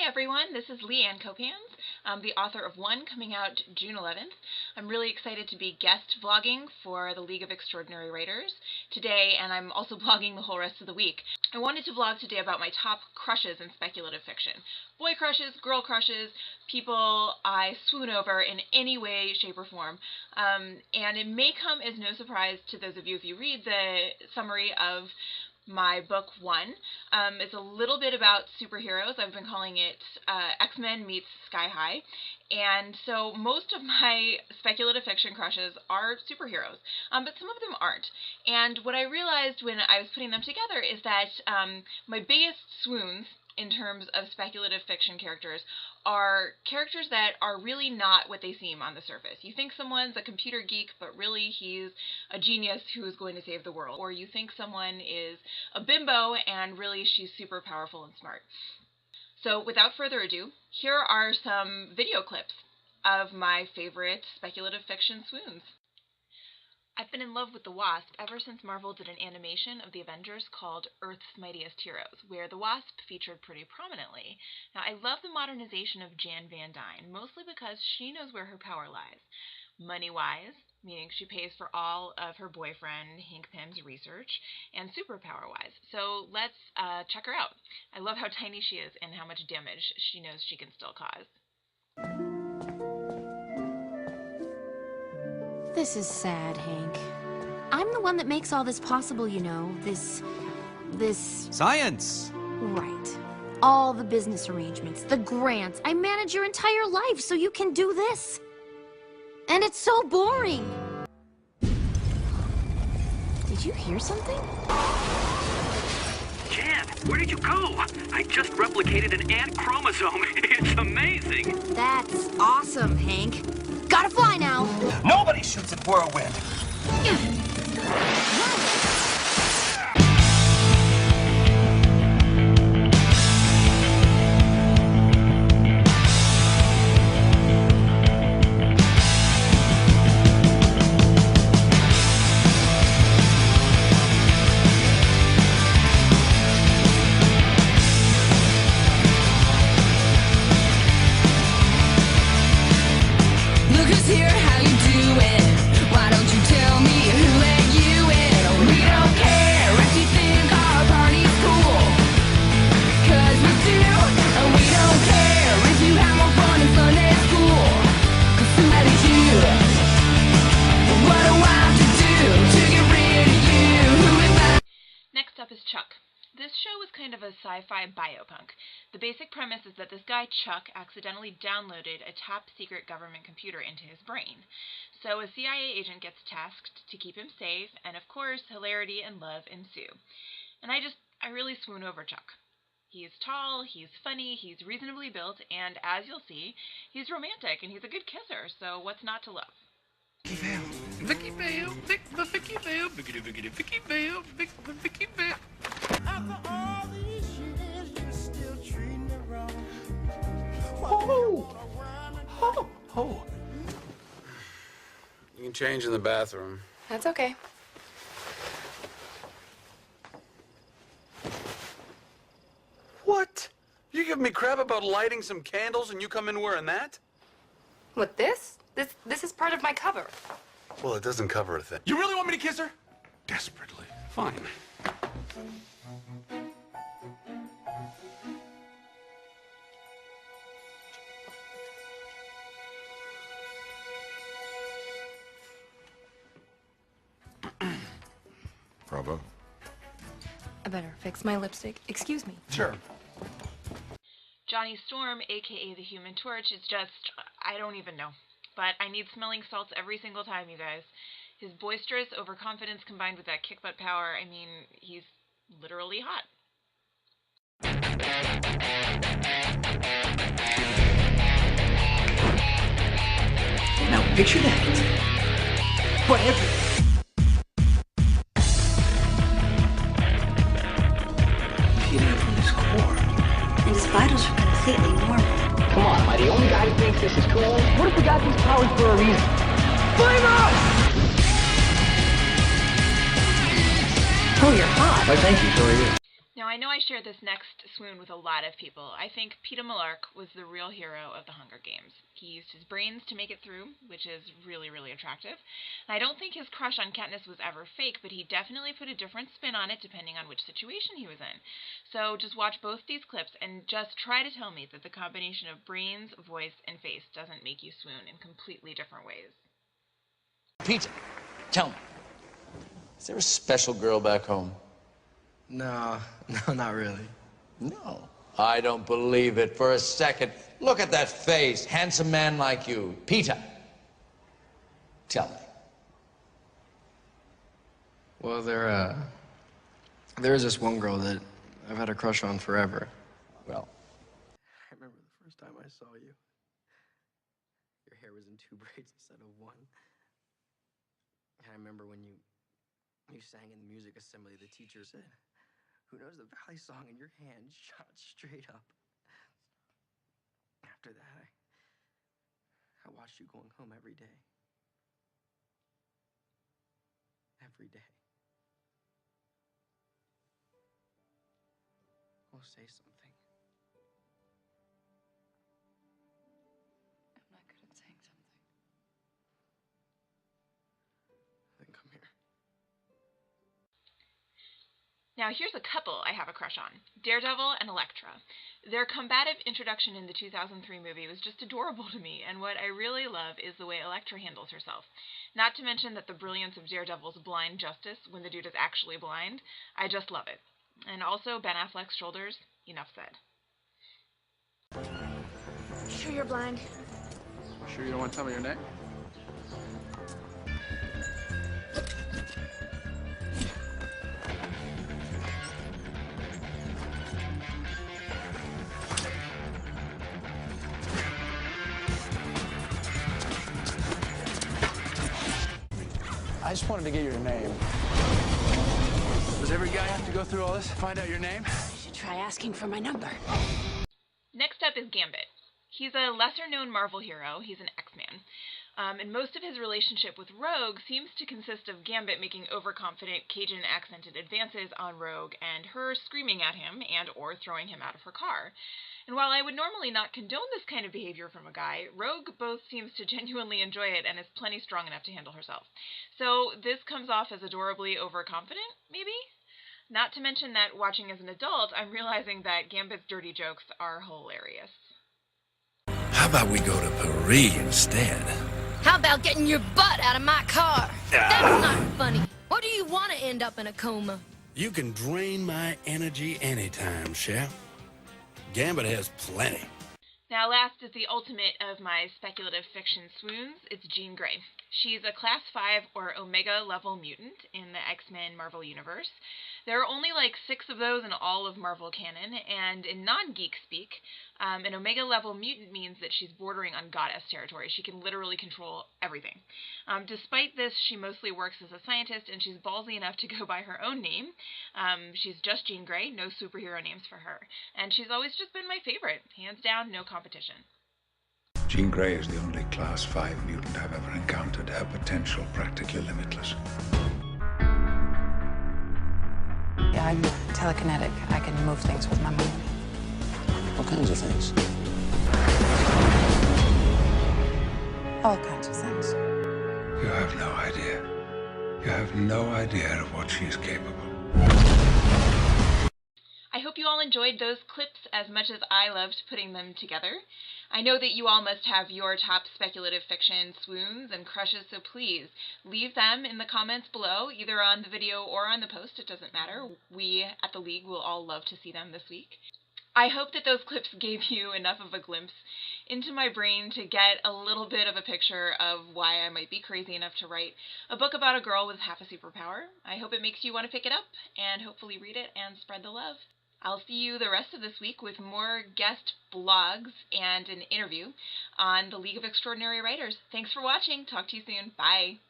everyone, this is Leigh Copans. I'm the author of One, coming out June 11th. I'm really excited to be guest vlogging for the League of Extraordinary Writers today, and I'm also vlogging the whole rest of the week. I wanted to vlog today about my top crushes in speculative fiction. Boy crushes, girl crushes, people I swoon over in any way, shape, or form. And it may come as no surprise to those of you if you read the summary of my book One. It's a little bit about superheroes. I've been calling it X-Men meets Sky High. And so most of my speculative fiction crushes are superheroes, but some of them aren't. And what I realized when I was putting them together is that my biggest swoons in terms of speculative fiction characters are characters that are really not what they seem on the surface. You think someone's a computer geek, but really he's a genius who is going to save the world. Or you think someone is a bimbo, and really she's super powerful and smart. So without further ado, here are some video clips of my favorite speculative fiction swoons. I've been in love with the Wasp ever since Marvel did an animation of the Avengers called Earth's Mightiest Heroes, where the Wasp featured pretty prominently. Now, I love the modernization of Jan Van Dyne, mostly because she knows where her power lies. Money-wise, meaning she pays for all of her boyfriend Hank Pym's research, and superpower-wise. So let's check her out. I love how tiny she is and how much damage she knows she can still cause. This is sad, Hank. I'm the one that makes all this possible, you know. This... Science! Right. All the business arrangements, the grants. I manage your entire life so you can do this. And it's so boring. Did you hear something? Jan, where did you go? I just replicated an ant chromosome. It's amazing. That's awesome, Hank. Gotta fly now. Nobody shoots at whirlwind. Next up is Chuck. This show is kind of a sci-fi biopunk. The basic premise is that this guy Chuck accidentally downloaded a top-secret government computer into his brain. So a CIA agent gets tasked to keep him safe, and of course, hilarity and love ensue. And I really swoon over Chuck. He's tall, he's funny, he's reasonably built, and as you'll see, he's romantic and he's a good kisser, so what's not to love? Vicky Vale, Vicky Vale, Vicky Vale, Vicky Vale. After all these years, you're still treating me wrong. Oh. You can change in the bathroom. That's okay. What? You give me crap about lighting some candles and you come in wearing that? What, this? This is part of my cover. Well, it doesn't cover a thing. You really want me to kiss her? Desperately. Fine. Bravo. I better fix my lipstick. Excuse me. Sure. Johnny Storm, aka the Human Torch, is just, I don't even know. But I need smelling salts every single time, you guys. His boisterous overconfidence combined with that kick butt power, I mean, he's literally hot. Now picture that. But heating up from his core. And his vitals are completely normal. Come on, am I the only guy who thinks this is cool? What if we got these powers for a reason? Flame out! Oh, you're hot. Why, thank you. So are you. Now, I I know I share this next swoon with a lot of people. I think Peeta Mellark was the real hero of the Hunger Games. He used his brains to make it through, which is really, really attractive. I don't think his crush on Katniss was ever fake, but he definitely put a different spin on it depending on which situation he was in. So just watch both these clips and just try to tell me that the combination of brains, voice, and face doesn't make you swoon in completely different ways. Peeta, tell me, is there a special girl back home? No, not really. No. I don't believe it for a second. Look at that face. Handsome man like you. Peeta, tell me. Well, there's this one girl that I've had a crush on forever. Well, I remember the first time I saw you. Your hair was in 2 braids instead of 1. And I remember when you sang in the music assembly, the teacher said, "Who knows the Valley song?" and your hand shot straight up. After that, I watched you going home every day. Every day. Well, say something. I'm not good at saying something. Then come here. Now here's a couple I have a crush on, Daredevil and Elektra. Their combative introduction in the 2003 movie was just adorable to me, and what I really love is the way Elektra handles herself. Not to mention that the brilliance of Daredevil's blind justice when the dude is actually blind. I just love it. And also Ben Affleck's shoulders, enough said. Sure you're blind? Sure you don't want to tell me your name? I just wanted to get your name. Does every guy have to go through all this to find out your name? You should try asking for my number. Next up is Gambit. He's a lesser-known Marvel hero. He's an X-Man. And most of his relationship with Rogue seems to consist of Gambit making overconfident, Cajun-accented advances on Rogue and her screaming at him and or throwing him out of her car. And while I would normally not condone this kind of behavior from a guy, Rogue both seems to genuinely enjoy it and is plenty strong enough to handle herself. So this comes off as adorably overconfident, maybe? Not to mention that watching as an adult, I'm realizing that Gambit's dirty jokes are hilarious. How about we go to Paris instead? How about getting your butt out of my car? That's not funny. Or do you want to end up in a coma? You can drain my energy anytime, Chef. Gambit has plenty. Now last is the ultimate of my speculative fiction swoons. It's Jean Grey. She's a Class 5 or Omega level mutant in the X-Men Marvel Universe. There are only like 6 of those in all of Marvel canon, and in non-geek speak, an Omega level mutant means that she's bordering on goddess territory. She can literally control everything. Despite this, she mostly works as a scientist, and she's ballsy enough to go by her own name. She's just Jean Grey, no superhero names for her. And she's always just been my favorite. Hands down, no competition. Jean Grey is the only Class 5 mutant I've ever encountered. Her potential practically limitless. Yeah, I'm telekinetic. I can move things with my mind. What kinds of things? All kinds of things. You have no idea. You have no idea of what she's capable. I hope you all enjoyed those clips as much as I loved putting them together. I know that you all must have your top speculative fiction swoons and crushes, so please leave them in the comments below, either on the video or on the post. It doesn't matter. We at the League will all love to see them this week. I hope that those clips gave you enough of a glimpse into my brain to get a little bit of a picture of why I might be crazy enough to write a book about a girl with half a superpower. I hope it makes you want to pick it up and hopefully read it and spread the love. I'll see you the rest of this week with more guest blogs and an interview on the League of Extraordinary Writers. Thanks for watching. Talk to you soon. Bye.